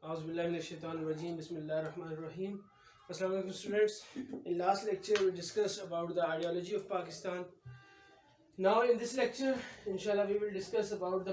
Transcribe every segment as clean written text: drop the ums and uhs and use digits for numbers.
A'udhu billahi minash shaitanir rajeem. Bismillahir rahmanir rahim. Assalamu alaikum students. In last lecture we discussed about the ideology of Pakistan. Now in this lecture inshallah we will discuss about the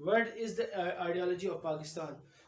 what is the ideology of Pakistan,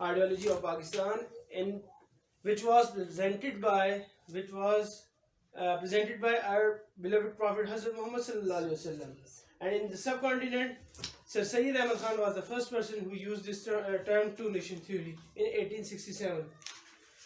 ideology of Pakistan, in which was presented by our beloved Prophet Hazrat Muhammad sallallahu alaihi wasallam. And in the subcontinent, Sir Sayyid Ahmad Khan was the first person who used this term two nation theory in 1867.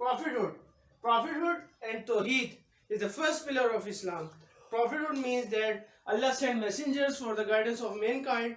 prophethood and tawheed is the first pillar of Islam. Prophethood means that Allah sent messengers for the guidance of mankind.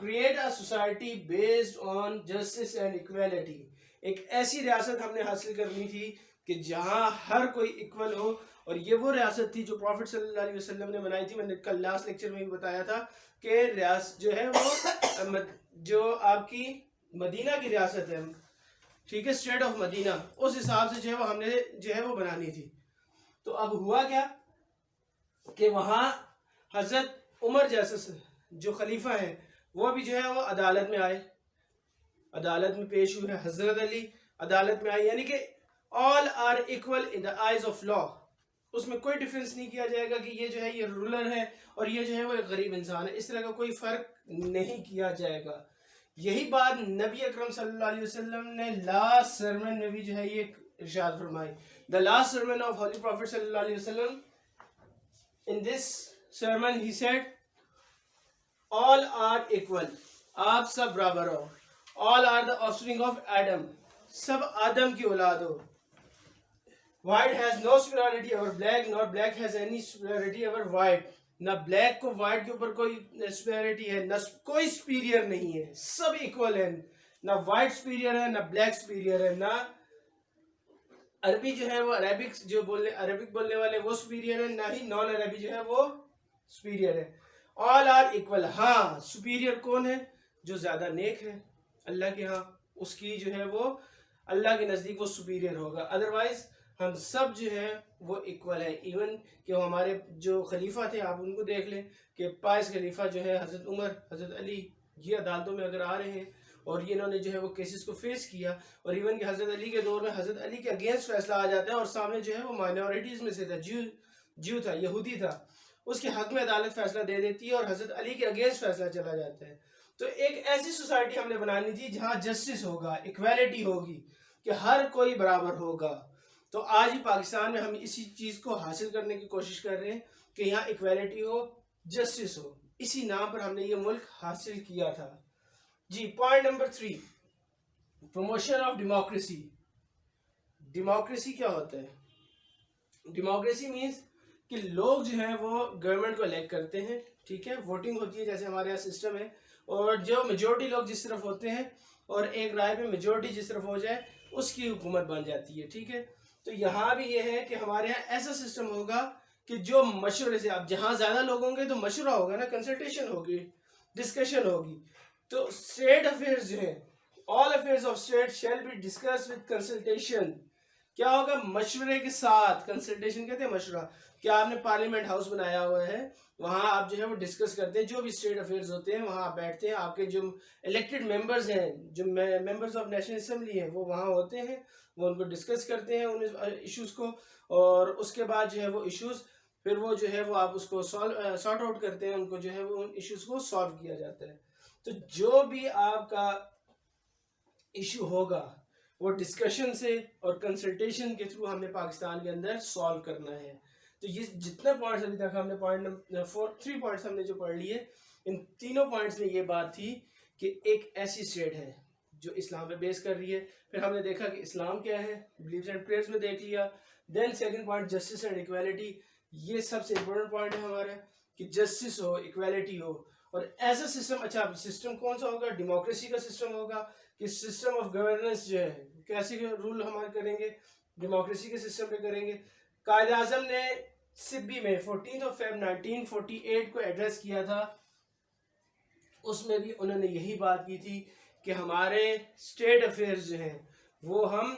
Create a society based on justice and equality. ایک ایسی ریاست ہم نے حاصل کرنی تھی کہ جہاں ہر کوئی ایکول ہو. اور یہ وہ ریاست تھی جو پروفٹ صلی اللہ علیہ وسلم نے بنائی تھی. میں نے کل لاسٹ لیکچر میں بھی بتایا تھا کہ ریاست جو ہے وہ جو آپ کی مدینہ کی ریاست ہے, ٹھیک ہے, اسٹیٹ آف مدینہ, اس حساب سے جو ہے وہ ہم نے جو ہے وہ بنانی تھی. تو اب ہوا کیا کہ وہاں حضرت عمر جیسے جو خلیفہ ہیں وہ بھی جو ہے وہ عدالت میں آئے, عدالت میں پیش ہوئے. حضرت علی عدالت میں آئے, یعنی کہ all are equal in the eyes of law. اس میں کوئی ڈیفرنس نہیں کیا جائے گا کہ یہ جو ہے یہ رولر ہے اور یہ جو ہے وہ ایک غریب انسان ہے, اس طرح کا کوئی فرق نہیں کیا جائے گا. یہی بات نبی اکرم صلی اللہ علیہ وسلم نے لاسٹ سرمن میں بھی جو ہے یہ ارشاد فرمائی. The last sermon of Holy Prophet صلی اللہ علیہ وسلم, in this sermon he said all are equal, آپ سب برابر ہو. all are the offspring of Adam, سب آدم کی اولاد ہو. white has no superiority over black, nor black has any superiority over white. نہ black کو white کے اوپر کوئی سپیریٹی ہے, نہ کوئی سپیریئر نہیں ہے, سب ایکول ہیں. نہ وائٹ سپیریئر ہے, نہ بلیک سپیریئر ہے, نہ عربی جو ہے وہ عربک بولنے والے وہ سپیریئر ہے, نہ ہی نان عربی جو ہے وہ سپیریئر ہے. آل آر ایکول. ہاں سپیریئر کون ہے؟ جو زیادہ نیک ہے اللہ کے ہاں, اس کی جو ہے وہ اللہ کے نزدیک وہ سپیریئر ہوگا. ادروائز ہم سب جو ہے وہ ایکول ہے. ایون کہ ہمارے جو خلیفہ تھے آپ ان کو دیکھ لیں کہ پائس خلیفہ جو ہے حضرت عمر, حضرت علی, یہ عدالتوں میں اگر آ رہے ہیں اور یہ انہوں نے جو ہے وہ کیسز کو فیس کیا, اور ایون کہ حضرت علی کے دور میں حضرت علی کے اگینسٹ فیصلہ آ جاتا ہے اور سامنے جو ہے وہ مائنورٹیز میں سے تھا, جیو تھا, یہودی تھا, اس کے حق میں عدالت فیصلہ دے دیتی ہے اور حضرت علی کے اگینسٹ فیصلہ چلا جاتا ہے. تو ایک ایسی سوسائٹی ہم نے بنانی تھی جہاں جسٹس ہوگا, ایکویلٹی ہوگی, کہ ہر کوئی برابر ہوگا. تو آج ہی پاکستان میں ہم اسی چیز کو حاصل کرنے کی کوشش کر رہے ہیں کہ یہاں ایکویلٹی ہو, جسٹس ہو. اسی نام پر ہم نے یہ ملک حاصل کیا تھا. جی point number 3, promotion of democracy. Democracy کیا ہوتا ہے؟ ڈیموکریسی مینس کہ لوگ جو ہیں وہ گورنمنٹ کو الیکٹ کرتے ہیں, ٹھیک ہے, ووٹنگ ہوتی ہے جیسے ہمارے یہاں سسٹم ہے, اور جو میجورٹی لوگ جس طرف ہوتے ہیں اور ایک رائے پہ میجورٹی جس طرف ہو جائے اس کی حکومت بن جاتی ہے, ٹھیک ہے. تو یہاں بھی یہ ہے کہ ہمارے یہاں ایسا سسٹم ہوگا کہ جو مشورے سے, اب جہاں زیادہ لوگ ہوں گے تو مشورہ ہوگا نا, کنسلٹیشن ہوگی, ڈسکشن ہوگی. تو اسٹیٹ افیئرز جو ہیں, all affairs of state shall be discussed with consultation. کیا ہوگا؟ مشورے کے ساتھ. کنسلٹیشن کہتے ہیں مشورہ. کیا آپ نے پارلیمنٹ ہاؤس بنایا ہوا ہے, وہاں آپ جو ہے وہ ڈسکس کرتے ہیں جو بھی اسٹیٹ افیئرز ہوتے ہیں, وہاں آپ بیٹھتے ہیں, آپ کے جو الیکٹڈ ممبرز ہیں, جو ممبرز آف نیشنل اسمبلی ہیں, وہ وہاں ہوتے ہیں, وہ ان کو ڈسکس کرتے ہیں ان ایشوز کو, اور اس کے بعد جو ہے وہ ایشوز پھر وہ جو ہے وہ آپ اس کو سارٹ آؤٹ کرتے ہیں, ان کو جو ہے وہ ان ایشوز کو سالو کیا جاتا ہے. تو جو بھی آپ کا ایشو ہوگا وہ ڈسکشن سے اور کنسلٹیشن کے تھرو ہم نے پاکستان کے اندر سالو کرنا ہے. تو یہ جتنے پوائنٹس ابھی تک ہم نے تھری پوائنٹس ہم نے جو پڑھ لیے, ان تینوں پوائنٹس میں یہ بات تھی کہ ایک ایسی اسٹیٹ ہے جو اسلام پہ بیس کر رہی ہے. پھر ہم نے دیکھا کہ اسلام کیا ہے, بلیفز اینڈ پریئرز میں دیکھ لیا. Then second point justice and equality, یہ سب سے امپورٹنٹ پوائنٹ ہے ہمارا کہ جسٹس ہو, ایکویلٹی ہو, اور ایسا سسٹم. اچھا سسٹم کون سا ہوگا؟ ڈیموکریسی کا سسٹم ہوگا, کہ سسٹم آف گورننس جو ہے کیسے رول ہمارے کریں گے, ڈیموکریسی کے سسٹم پہ کریں گے. قائد اعظم نے سبی میں 14 فیب 1948 کو ایڈریس کیا تھا, اس میں بھی انہوں نے یہی بات کی تھی کہ ہمارے اسٹیٹ افیئرز جو ہیں وہ ہم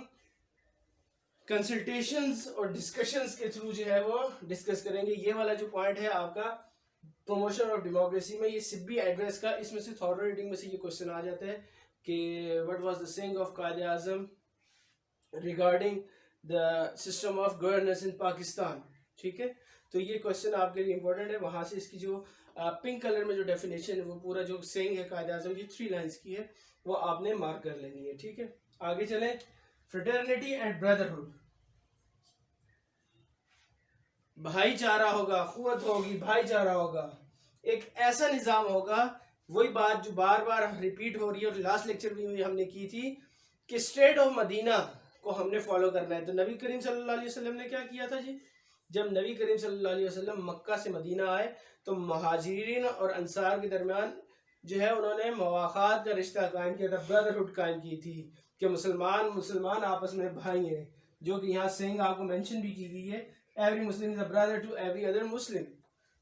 کنسلٹیشنز اور ڈسکشنز کے تھرو جو ہے وہ ڈسکس کریں گے. یہ والا جو پوائنٹ ہے آپ کا پروموشن آف ڈیموکریسی میں, یہ سبی ایڈریس کا, اس میں سے تھورو ریڈنگ میں سے یہ کوشچن آ جاتا ہے کہ what was the saying of Quaid Azam regarding the system of governance in Pakistan, ٹھیک ہے. تو یہ کوشچن آپ کے لیے امپورٹنٹ ہے. وہاں سے اس کی جو پنک کلر میں جو ڈیفینیشن ہے وہ پورا جو سینگ ہے قائد اعظم کی 3 لائنز کی ہے وہ آپ نے مارک کر لینی ہے, ٹھیک ہے. آگے چلیں. فریٹرنیٹی اینڈ بردرہڈ, بھائی چارہ ہوگا, قوت ہوگی, بھائی چارہ ہوگا, ایک ایسا نظام ہوگا. وہی بات جو بار بار ریپیٹ ہو رہی ہے اور لاسٹ لیکچر بھی ہم نے کی تھی کہ اسٹیٹ آف مدینہ کو ہم نے فالو کرنا ہے. تو نبی کریم صلی اللہ علیہ وسلم نے کیا کیا تھا جی؟ جب نبی کریم صلی اللہ علیہ وسلم مکہ سے مدینہ آئے تو مہاجرین اور انصار کے درمیان جو ہے انہوں نے مواخات کا رشتہ قائم کیا تھا, بردرہڈ قائم کی تھی کہ مسلمان آپس میں بھائی ہیں, جو کہ یہاں سنگ آپ کو مینشن بھی کی گئی ہے, every Muslim is a brother to every other Muslim,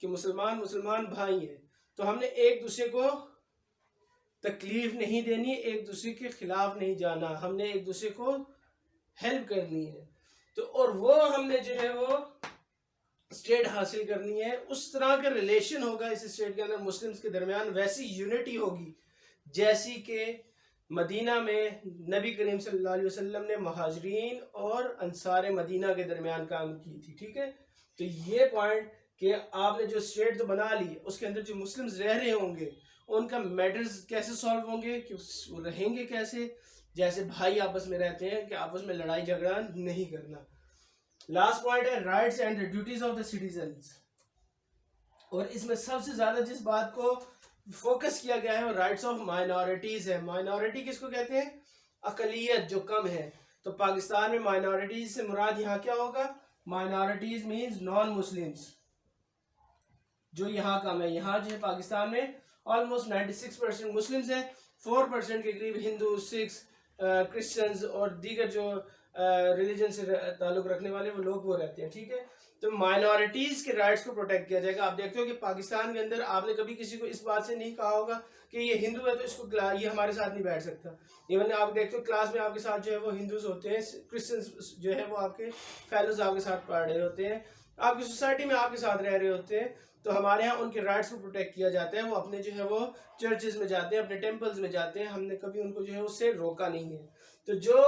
کہ مسلمان بھائی ہیں. تو ہم نے ایک دوسرے کو تکلیف نہیں دینی, ایک دوسرے کے خلاف نہیں جانا, ہم نے ایک دوسرے کو ہیلپ کرنی ہے. تو اور وہ ہم نے جو ہے وہ اسٹیٹ حاصل کرنی ہے, اس طرح کا ریلیشن ہوگا اس اسٹیٹ کے اندر مسلمز کے درمیان, ویسی یونٹی ہوگی جیسی کہ مدینہ میں نبی کریم صلی اللہ علیہ وسلم نے مہاجرین اور انصار مدینہ کے درمیان کام کی تھی. ٹھیک ہے, تو یہ پوائنٹ کہ آپ نے جو اسٹیٹ تو بنا لی, اس کے اندر جو مسلمز رہ رہے ہوں گے ان کا میٹرز کیسے سالو ہوں گے, کہ وہ رہیں گے کیسے, جیسے بھائی آپس میں رہتے ہیں, کہ آپس میں لڑائی جھگڑا نہیں کرنا. لاسٹ پوائنٹ ہے rights and duties of the citizens, اور اس میں سب سے زیادہ جس بات کو فوکس کیا گیا ہے وہ رائٹس آف مائنورٹیز ہے. مائنورٹی کس کو کہتے ہیں؟ اقلیت جو کم ہے. تو پاکستان میں مائنورٹیز سے مراد یہاں کیا ہوگا؟ مائنورٹیز مینز نان مسلمز, جو یہاں کم ہے. یہاں جو ہے پاکستان میں آلموسٹ 96% مسلمز ہیں, 4% کے قریب ہندو, سکھ, کرسچنز اور دیگر جو ریلیجن سے تعلق رکھنے والے وہ لوگ وہ رہتے ہیں. ٹھیک ہے, تو مائنورٹیز کے رائٹس کو پروٹیکٹ کیا جائے گا. آپ دیکھتے ہو کہ پاکستان کے اندر آپ نے کبھی کسی کو اس بات سے نہیں کہا ہوگا کہ یہ ہندو ہے تو اس کو یہ ہمارے ساتھ نہیں بیٹھ سکتا. ایون آپ دیکھتے ہو کلاس میں آپ کے ساتھ جو ہے وہ ہندوز ہوتے ہیں, کرسچنز جو ہے وہ آپ کے فیلوز آپ کے ساتھ پڑھ رہے ہوتے ہیں, آپ کی سوسائٹی میں آپ کے ساتھ رہ رہے ہوتے ہیں, تو ہمارے ہاں ان کے رائٹس کو پروٹیکٹ کیا جاتا ہے. وہ اپنے جو ہے وہ چرچز میں جاتے ہیں, اپنے ٹیمپلز میں جاتے ہیں, ہم نے کبھی ان کو جو ہے اس سے روکا نہیں ہے. تو جو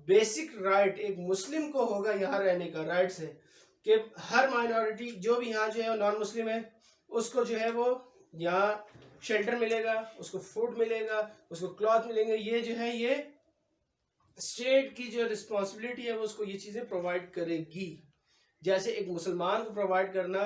بیسک رائٹ ایک مسلم کو ہوگا یہاں رہنے کا رائٹس ہے کہ ہر مائنورٹی جو بھی یہاں جو ہے نان مسلم ہے اس کو جو ہے وہ یہاں شیلٹر ملے گا, اس کو فوڈ ملے گا, اس کو کلاتھ ملیں گے. یہ جو ہے یہ اسٹیٹ کی جو رسپانسبلٹی ہے وہ اس کو یہ چیزیں پرووائڈ کرے گی. جیسے ایک مسلمان کو پرووائڈ کرنا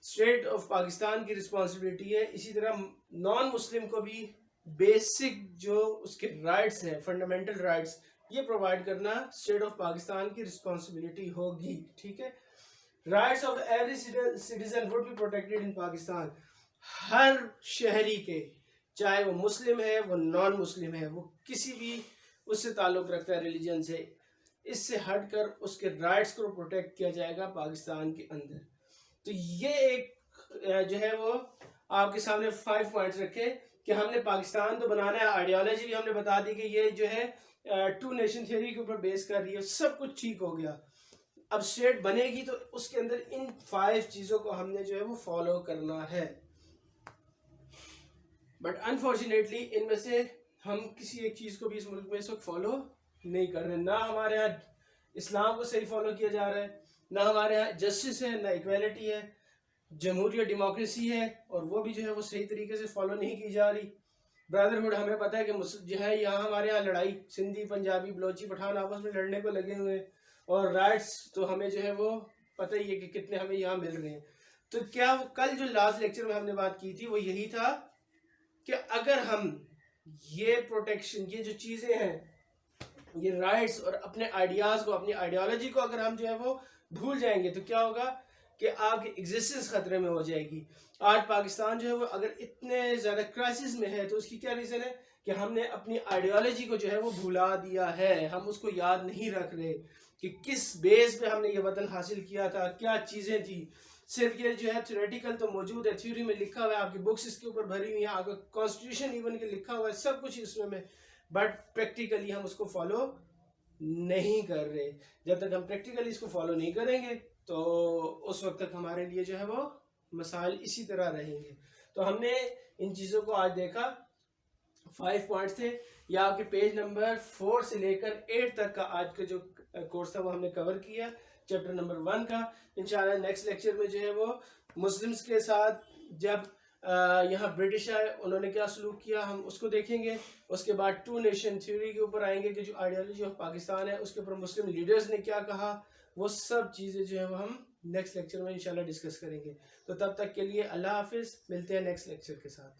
اسٹیٹ آف پاکستان کی رسپانسبلٹی ہے, اسی طرح نان مسلم کو بھی بیسک جو اس کے رائٹس ہیں, فنڈامنٹل رائٹس, یہ پرووائڈ کرنا اسٹیٹ آف پاکستان کی رسپانسبلٹی ہوگی. ٹھیک ہے, rights of every citizen would be protected in Pakistan. ہر شہری کے, چاہے وہ مسلم ہے وہ نان مسلم ہے, وہ کسی بھی اس سے تعلق رکھتا ہے ریلیجن سے, اس سے ہٹ کر اس کے رائٹس کو پروٹیکٹ کیا جائے گا پاکستان کے اندر. تو یہ ایک جو ہے وہ آپ کے سامنے 5 پوائنٹس رکھے کہ ہم نے پاکستان تو بنانا ہے. آئیڈیالوجی بھی ہم نے بتا دی کہ یہ جو ہے 2 نیشن تھیوری کے اوپر بیس کر رہی ہے, سب کچھ ٹھیک ہو گیا. اب اسٹیٹ بنے گی تو اس کے اندر ان 5 چیزوں کو ہم نے جو ہے وہ فالو کرنا ہے. بٹ انفارچونیٹلی ان میں سے ہم کسی ایک چیز کو بھی اس ملک میں اس وقت فالو نہیں کر رہے. نہ ہمارے یہاں اسلام کو صحیح فالو کیا جا رہا ہے, نہ ہمارے یہاں جسٹس ہے, نہ ایکویلٹی ہے, جمہوریت ڈیموکریسی ہے, اور وہ بھی جو ہے وہ صحیح طریقے سے فالو نہیں کی جا رہی. برادرہڈ ہمیں پتہ ہے کہ جو ہے یہاں ہمارے یہاں لڑائی سندھی, پنجابی, بلوچی, پٹھان آپس میں لڑنے کو لگے ہوئے ہیں, اور رائٹس تو ہمیں جو ہے وہ پتہ ہی ہے کہ کتنے ہمیں یہاں مل رہے ہیں. تو کیا کل جو لاسٹ لیکچر میں ہم نے بات کی تھی وہ یہی تھا کہ اگر ہم یہ پروٹیکشن, یہ جو چیزیں ہیں, یہ رائٹس اور اپنے آئیڈیاز کو, اپنی آئیڈیالوجی کو اگر ہم جو ہے وہ بھول جائیں گے تو کیا ہوگا کہ آپ کی ایگزسٹنس خطرے میں ہو جائے گی. آج پاکستان جو ہے وہ اگر اتنے زیادہ کرائسس میں ہے تو اس کی کیا ریزن ہے کہ ہم نے اپنی آئیڈیالوجی کو جو ہے وہ بھلا دیا ہے. ہم اس کو یاد نہیں رکھ رہے کہ کس بیس پہ ہم نے یہ وطن حاصل کیا تھا, کیا چیزیں تھی. صرف یہ جو ہے تھیوریٹیکل تو موجود ہے, تھیوری میں لکھا ہوا ہے, آپ کی بکس اس کے اوپر بھری ہوئی ہیں, آپ کا کانسٹیٹیوشن ایون کے لکھا ہوا ہے, سب کچھ اس میں, بٹ پریکٹیکلی ہم اس کو فالو نہیں کر رہے. جب تک ہم پریکٹیکلی اس کو فالو نہیں کریں گے تو اس وقت تک ہمارے لیے جو ہے وہ مسائل اسی طرح رہیں گے. تو ہم نے ان چیزوں کو آج دیکھا, 5 پوائنٹس تھے, یا آپ کے پیج نمبر 4 سے لے کر 8 تک کا آج کا جو کورس تھا وہ ہم نے کور کیا, چیپٹر نمبر 1 کا. انشاءاللہ نیکسٹ لیکچر میں جو ہے وہ مسلمز کے ساتھ جب یہاں برٹش آئے انہوں نے کیا سلوک کیا ہم اس کو دیکھیں گے. اس کے بعد 2 نیشن تھیوری کے اوپر آئیں گے کہ جو آئیڈیالوجی آف پاکستان ہے اس کے اوپر مسلم لیڈرز نے کیا کہا, وہ سب چیزیں جو ہے وہ ہم نیکسٹ لیکچر میں انشاءاللہ ڈسکس کریں گے. تو تب تک کے لیے اللہ حافظ, ملتے ہیں نیکسٹ لیکچر کے ساتھ.